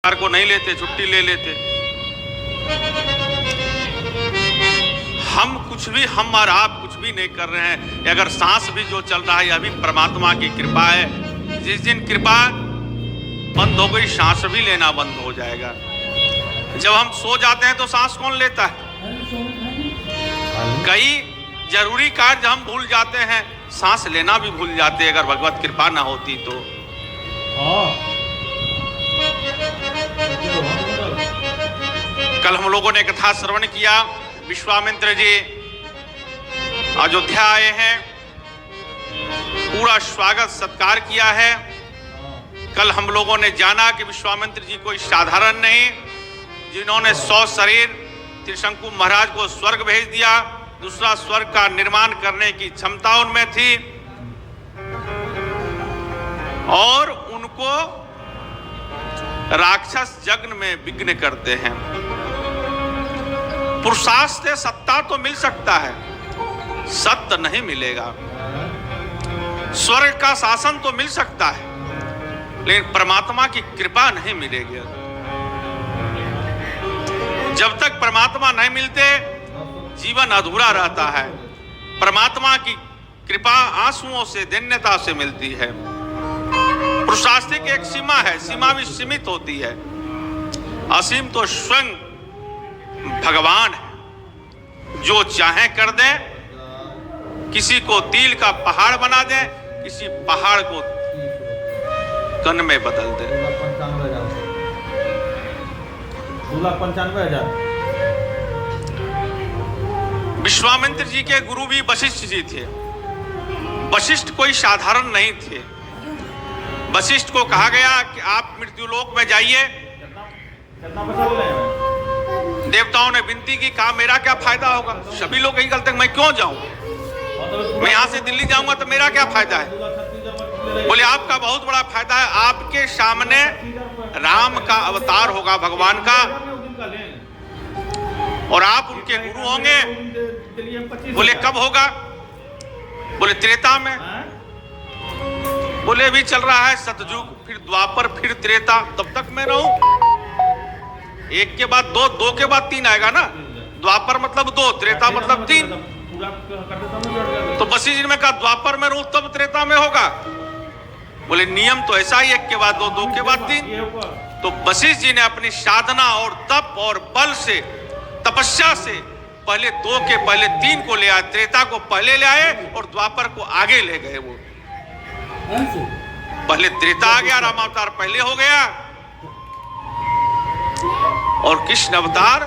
को नहीं लेते, छुट्टी ले लेते। हम और आप कुछ भी नहीं कर रहे हैं। अगर सांस भी जो चल रहा है यह भी परमात्मा की कृपा है। जिस दिन कृपा बंद हो गई सांस भी लेना बंद हो जाएगा। जब हम सो जाते हैं तो सांस कौन लेता है? कई जरूरी कार्य हम भूल जाते हैं, सांस लेना भी भूल जाते हैं। अगर भगवत कृपा ना होती तो कल हम लोगों ने कथा श्रवण किया। विश्वामित्र जी अयोध्या आए हैं, पूरा स्वागत सत्कार किया है। कल हम लोगों ने जाना कि विश्वामित्र जी कोई साधारण नहीं, जिन्होंने 100 शरीर त्रिशंकु महाराज को स्वर्ग भेज दिया। दूसरा स्वर्ग का निर्माण करने की क्षमता उनमें थी और उनको राक्षस यज्ञ में विघ्न करते हैं। पुरुषार्थ से सत्ता तो मिल सकता है, सत्य नहीं मिलेगा। स्वर्ग का शासन तो मिल सकता है, लेकिन परमात्मा की कृपा नहीं मिलेगी। जब तक परमात्मा नहीं मिलते जीवन अधूरा रहता है। परमात्मा की कृपा आंसुओं से, दैन्यता से मिलती है। पुरुषार्थ की एक सीमा है, सीमा भी सीमित होती है। असीम तो स्वयं भगवान है, जो चाहे कर दे। किसी को तिल का पहाड़ बना दे, किसी पहाड़ को कण में बदल दे। 2,95,000। विश्वामित्र जी के गुरु भी वशिष्ठ जी थे। वशिष्ठ कोई साधारण नहीं थे। वशिष्ठ को कहा गया कि आप मृत्युलोक में जाइए। देवताओं ने विनती की, कहा मेरा क्या फायदा होगा? सभी लोग यही कहते हैं मैं क्यों जाऊं, मैं यहां से दिल्ली जाऊंगा तो मेरा क्या फायदा है? बोले आपका बहुत बड़ा फायदा है, आपके सामने राम का अवतार होगा, भगवान का, और आप उनके गुरु होंगे। बोले कब होगा? बोले त्रेता में। बोले भी चल रहा है सतयुग, फिर द्वापर, फिर त्रेता, तब तक मैं रहूं। एक के बाद दो, दो के बाद तीन आएगा ना। द्वापर मतलब 2, त्रेता मतलब 3। तो वशिष्ठ जी ने कहा द्वापर में रहूं तब त्रेता में होगा। बोले नियम तो ऐसा ही, 1 के बाद 2, 2 के बाद 3। तो वशिष्ठ जी ने अपनी साधना और तप और बल से, तपस्या से पहले 2 के पहले 3 को ले आए, त्रेता को पहले ले आए और द्वापर को आगे ले गए। वो पहले त्रेता आ गया, राम अवतार पहले हो गया और कृष्ण अवतार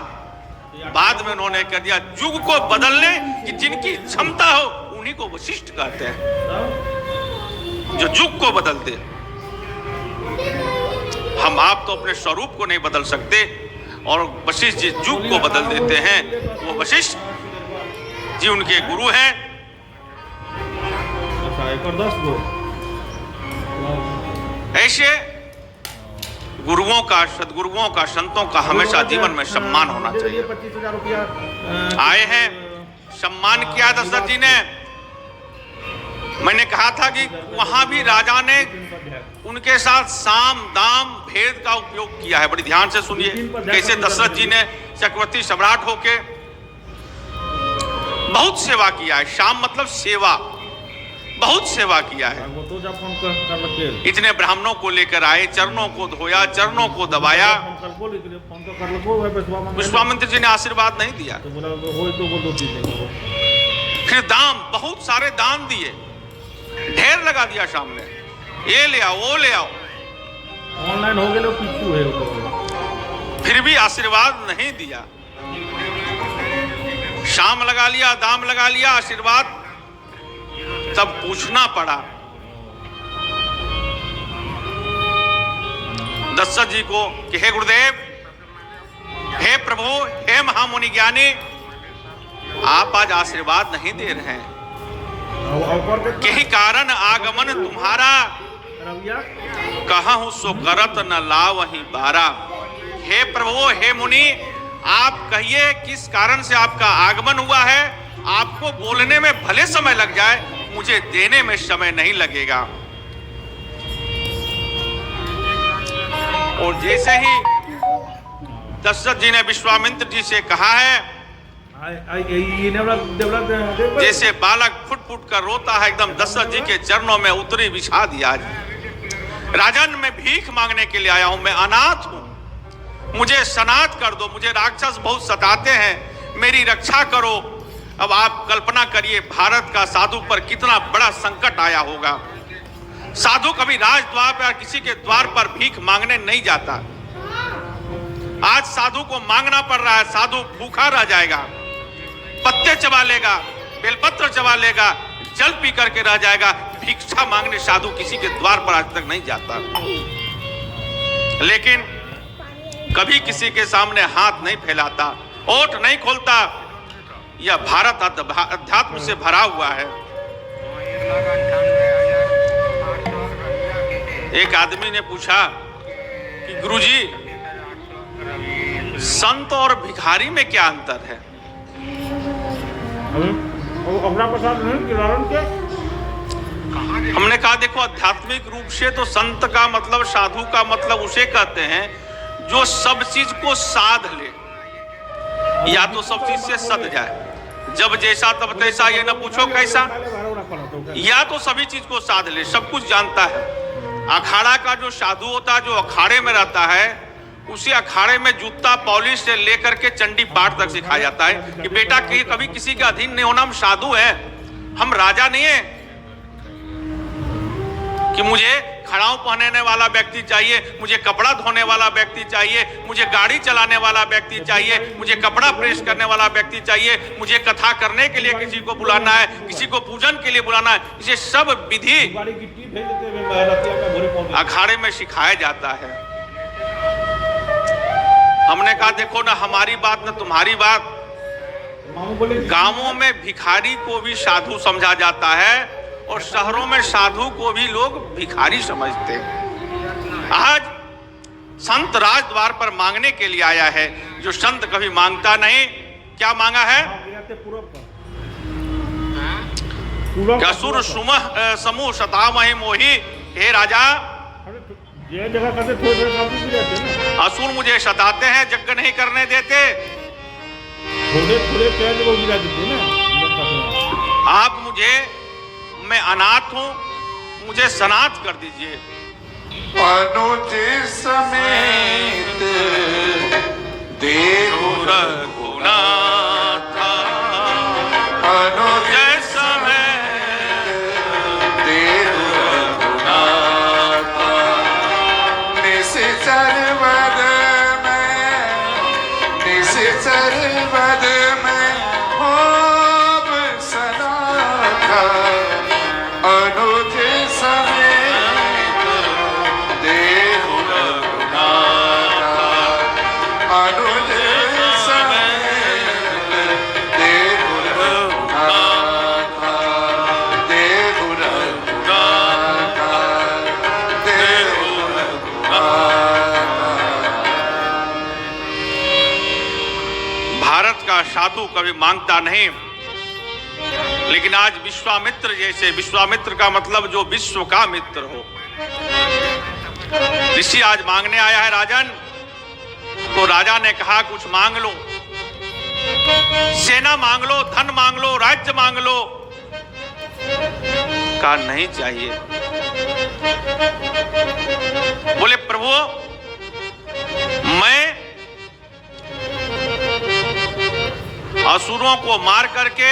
बाद में उन्होंने कर दिया। युग को बदलने की जिनकी क्षमता हो उन्हीं को वशिष्ठ कहते हैं, जो युग को बदलते। हम आप तो अपने स्वरूप को नहीं बदल सकते और वशिष्ठ जी युग को बदल देते हैं। वो वशिष्ठ जी उनके गुरु हैं। ऐसे गुरुओं का, सदगुरुओं का, संतों का हमेशा जीवन में सम्मान होना चाहिए। 25,000 रुपया आए हैं, सम्मान किया दशरथ जी ने। मैंने कहा था कि वहां भी राजा ने उनके साथ साम दाम भेद का उपयोग किया है। बड़ी ध्यान से सुनिए कैसे दशरथ जी ने चक्रवर्ती सम्राट होके बहुत सेवा किया है। शाम मतलब सेवा, बहुत सेवा किया है। इतने ब्राह्मणों को लेकर आए, चरणों को धोया, चरणों को दबाया। विश्वामित्र जी ने आशीर्वाद नहीं दिया। फिर दाम, बहुत सारे दान दिए, ढेर लगा दिया सामने, ये ले आओ, वो ले आओ। ऑनलाइन हो गए पीछू है। फिर भी आशीर्वाद नहीं दिया। शाम लगा लिया, दाम लगा लिया, आशीर्वाद तब पूछना पड़ा। दशरथ जी को कि हे गुरुदेव, हे प्रभु, हे महामुनि ज्ञानी, आप आज आशीर्वाद नहीं दे रहे हैं। यही कारण आगमन तुम्हारा, कहूं सो करत न लावहि बारा। हे प्रभु, हे मुनि, आप कहिए किस कारण से आपका आगमन हुआ है। आपको बोलने में भले समय लग जाए, मुझे देने में समय नहीं लगेगा। और जैसे ही दशरथ जी ने विश्वामित्र जी से कहा है, जैसे बालक फुट फुट कर रोता है, एकदम दशरथ जी के चरणों में उतरी विषाद आज। राजन, मैं भीख मांगने के लिए आया हूं, मैं अनाथ हूं, मुझे सनाथ कर दो, मुझे राक्षस बहुत सताते हैं, मेरी रक्षा करो। अब आप कल्पना करिए भारत का साधु पर कितना बड़ा संकट आया होगा। साधु कभी राजद्वार पर किसी के द्वार पर भीख मांगने नहीं जाता। आज साधु को मांगना पड़ रहा है। साधु भूखा रह जाएगा, पत्ते चबा लेगा, बेलपत्र चबा लेगा, जल पी करके रह जाएगा। भिक्षा मांगने साधु किसी के द्वार पर आज तक नहीं जाता, लेकिन कभी किसी के सामने हाथ नहीं फैलाता, ओठ नहीं खोलता। यह भारत अध्यात्म से भरा हुआ है। एक आदमी ने पूछा कि गुरुजी, संत और भिखारी में क्या अंतर है? हमने कहा देखो, आध्यात्मिक रूप से तो संत का मतलब, साधु का मतलब उसे कहते हैं जो सब चीज को साध ले, या तो सब चीज से सद जाए, जब जैसा तब तैसा, ये ना पूछो कैसा, या तो सभी चीज को साध ले, सब कुछ जानता है। अखाड़ा का जो साधु होता है, जो अखाड़े में रहता है, उसी अखाड़े में जूता पॉलिश से लेकर के चंडी पाठ तक सिखाया जाता है कि बेटा कभी किसी के अधीन नहीं होना, हम साधु हैं, हम राजा नहीं है कि मुझे खड़ाऊ पहनने वाला व्यक्ति चाहिए, मुझे कपड़ा धोने वाला व्यक्ति चाहिए, मुझे गाड़ी चलाने वाला व्यक्ति चाहिए, मुझे कपड़ा प्रेस करने वाला व्यक्ति चाहिए, मुझे कथा करने के लिए किसी को बुलाना है, किसी को पूजन के लिए बुलाना है। इसे सब विधि अखाड़े में सिखाया जाता है। हमने कहा देखो ना, हमारी बात ना तुम्हारी बात। गांवों में भिखारी को भी साधु समझा जाता है और शहरों में साधु को भी लोग भिखारी समझते हैं। आज संत राजद्वार पर मांगने के लिए आया है, जो संत कभी मांगता नहीं। क्या मांगा है? असुर समूह सतामहि मोहि, हे राजा, असुर मुझे सताते हैं, यज्ञ नहीं करने देते। आप मुझे, मैं अनाथ हूं, मुझे सनाथ कर दीजिए। अनुज समेत देहु रघुनाथ, अनुज समेत देहु रघुनाथ, निश्चर वद में होम सनाथ, अनुज समेत देहु रघुनाथ, अनुज समेत देहु रघुनाथ, देहु रघुनाथ, देहु रघुनाथ। भारत का साधु कभी मांगता नहीं, लेकिन आज विश्वामित्र जैसे, विश्वामित्र का मतलब जो विश्व का मित्र हो, ऋषि आज मांगने आया है राजन। तो राजा ने कहा कुछ मांग लो, सेना मांग लो, धन मांग लो, राज्य मांग लो। कहा नहीं चाहिए। बोले प्रभु, मैं असुरों को मार करके,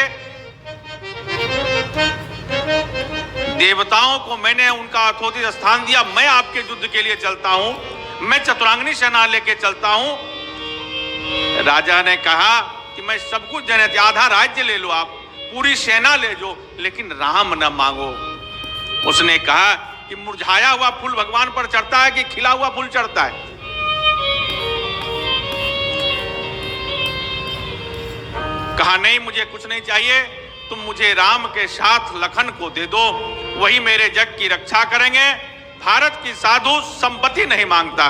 देवताओं को मैंने उनका अथोचित स्थान दिया, मैं आपके युद्ध के लिए चलता हूं, मैं चतुरांगनी सेना लेके चलता हूं। राजा ने कहा कि मैं सब कुछ देने, आधा राज्य ले लो, आप पूरी सेना ले जो, लेकिन राम न मांगो। उसने कहा कि मुरझाया हुआ फूल भगवान पर चढ़ता है कि खिला हुआ फूल चढ़ता है? कहा नहीं, मुझे कुछ नहीं चाहिए, तुम मुझे राम के साथ लखन को दे दो, वही मेरे जग की रक्षा करेंगे। भारत की साधु संपत्ति नहीं मांगता,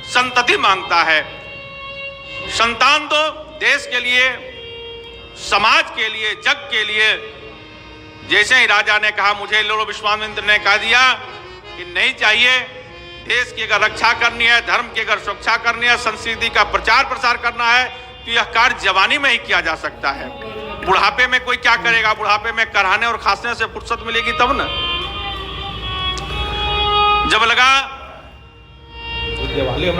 संतति मांगता है। संतान दो, देश के लिए, समाज के लिए, जग के लिए। जैसे ही राजा ने कहा मुझे लो, विश्वामित्र ने कह दिया कि नहीं चाहिए, देश की अगर रक्षा करनी है, धर्म की अगर सुरक्षा करनी है, संस्कृति का प्रचार प्रसार करना है, तो यह कार्य जवानी में ही किया जा सकता है। बुढ़ापे में कोई क्या करेगा? बुढ़ापे में कराहने और खांसने से फुर्सत मिलेगी तब ना। जब लगा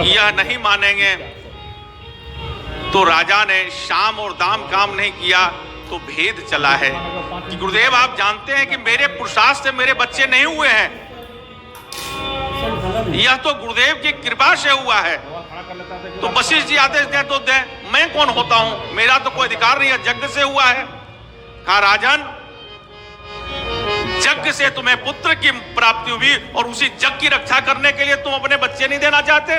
यह नहीं मानेंगे, तो राजा ने शाम और दाम काम नहीं किया, तो भेद चला है कि गुरुदेव आप जानते हैं कि मेरे पुरुषार्थ से मेरे बच्चे नहीं हुए हैं, यह तो गुरुदेव की कृपा से हुआ है। तो वशिष्ठ जी आदेश दें तो दें, मैं कौन होता हूं, मेरा तो कोई अधिकार नहीं है, यज्ञ से हुआ है। कहा राजन, यज्ञ से तुम्हें पुत्र की प्राप्ति हुई और उसी यज्ञ की रक्षा करने के लिए तुम अपने बच्चे नहीं देना चाहते?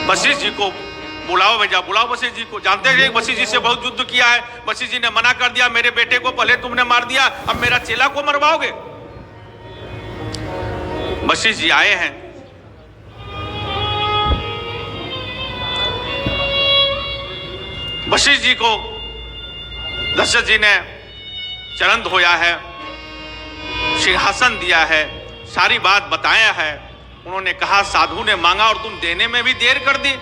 वशिष्ठ जी को बुलाओ, भेजा, बुलाओ वशिष्ठ जी को। जानते हैं वशिष्ठ जी से बहुत युद्ध किया है, वशिष्ठ जी ने मना कर दिया, मेरे बेटे को पहले तुमने मार दिया, अब मेरा चेला को मरवाओगे? वशिष्ठ जी आए हैं, वशिष्ठ जी को दशरथ जी ने चरण धोया है, सिंहासन दिया है, सारी बात बताया है। उन्होंने कहा साधु ने मांगा और तुम देने में भी देर कर दी।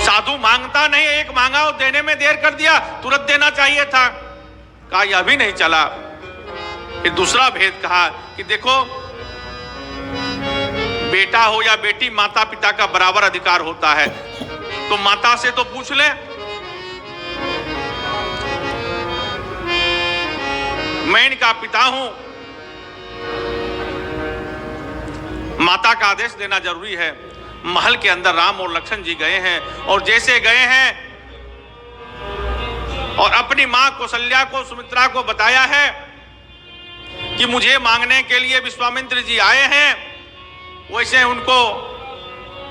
साधु मांगता नहीं, एक मांगा और देने में देर कर दिया, तुरंत देना चाहिए था। कहा यह भी नहीं चला। फिर दूसरा भेद कहा कि देखो, बेटा हो या बेटी, माता पिता का बराबर अधिकार होता है, तो माता से तो पूछ ले। मैं इनका पिता हूं, माता का आदेश देना जरूरी है। महल के अंदर राम और लक्ष्मण जी गए हैं, और जैसे गए हैं और अपनी मां कौशल्या को, सुमित्रा को बताया है कि मुझे मांगने के लिए विश्वामित्र जी आए हैं, वैसे उनको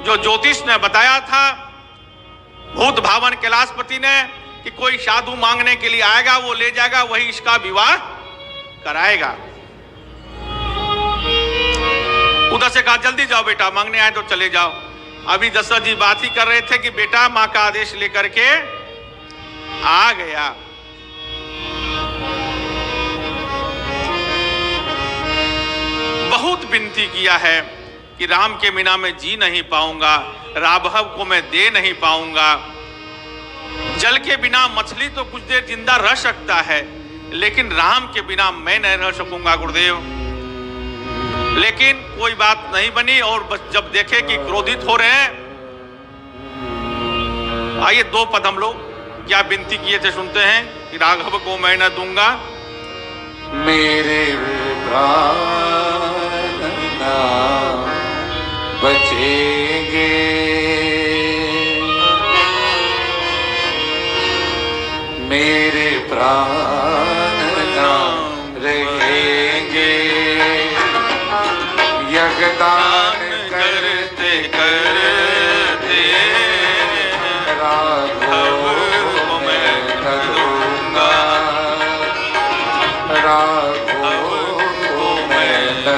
जो ज्योतिष ने बताया था, भूत भावन कैलाशपति ने, कि कोई साधु मांगने के लिए आएगा, वो ले जाएगा, वही इसका विवाह कराएगा। उधर से कहा जल्दी जाओ बेटा, मांगने आए तो चले जाओ। अभी दशरथ जी बात ही कर रहे थे कि बेटा मां का आदेश लेकर के आ गया। बहुत विनती किया है कि राम के बिना मैं जी नहीं पाऊंगा, राघव को मैं दे नहीं पाऊंगा। जल के बिना मछली तो कुछ देर जिंदा रह सकता है, लेकिन राम के बिना मैं नहीं रह सकूंगा गुरुदेव। लेकिन कोई बात नहीं बनी, और बस जब देखे कि क्रोधित हो रहे हैं, आइए दो पद हम लोग क्या विनती किए थे सुनते हैं कि राघव को मैं न दूंगा मेरे प्राण ना बचेंगे, मेरे प्राण ना रहेंगे, यज्ञदान करते करते राघव को मैं न दूंगा, राघव को मैं न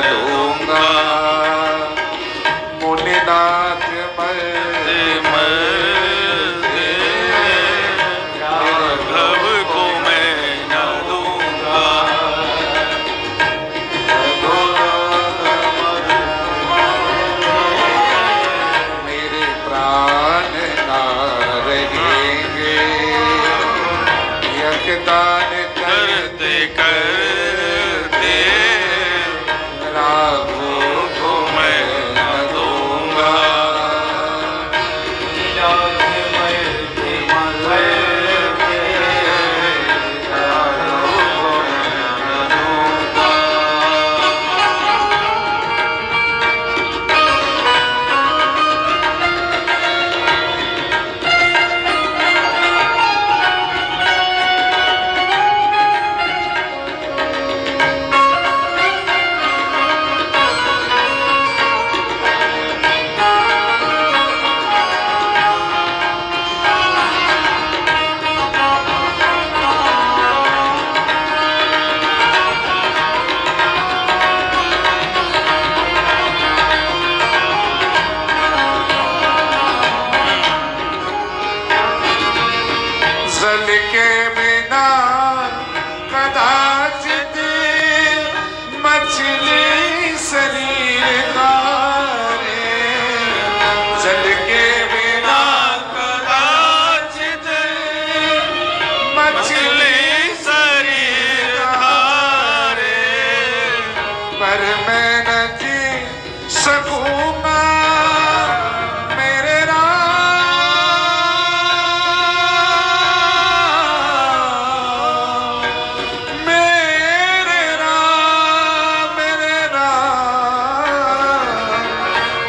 पर मैं न जी सकूंगा मेरे राम, मेरे राम, मेरे राम,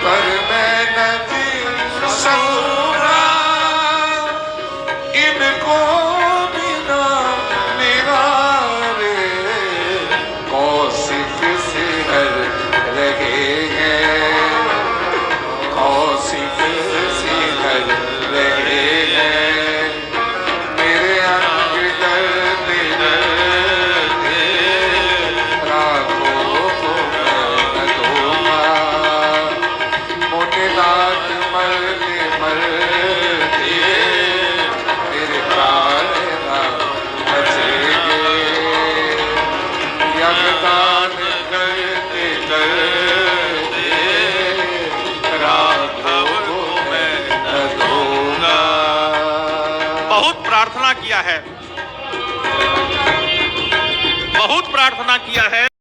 पर मैं न जी सकूंगा इनको बिना निगारे कौशिक सिहर रहे हैं, कौशिक सिहर रहे हैं, मेरे अंग दर्द दर्द राखो को मैं न दूंगा, मोटे दांत मरते मरते मेरे प्राण न बचेंगे, यज्ञदान करते करते राघव को मैं न दूंगा। बहुत प्रार्थना किया है, बहुत प्रार्थना किया है।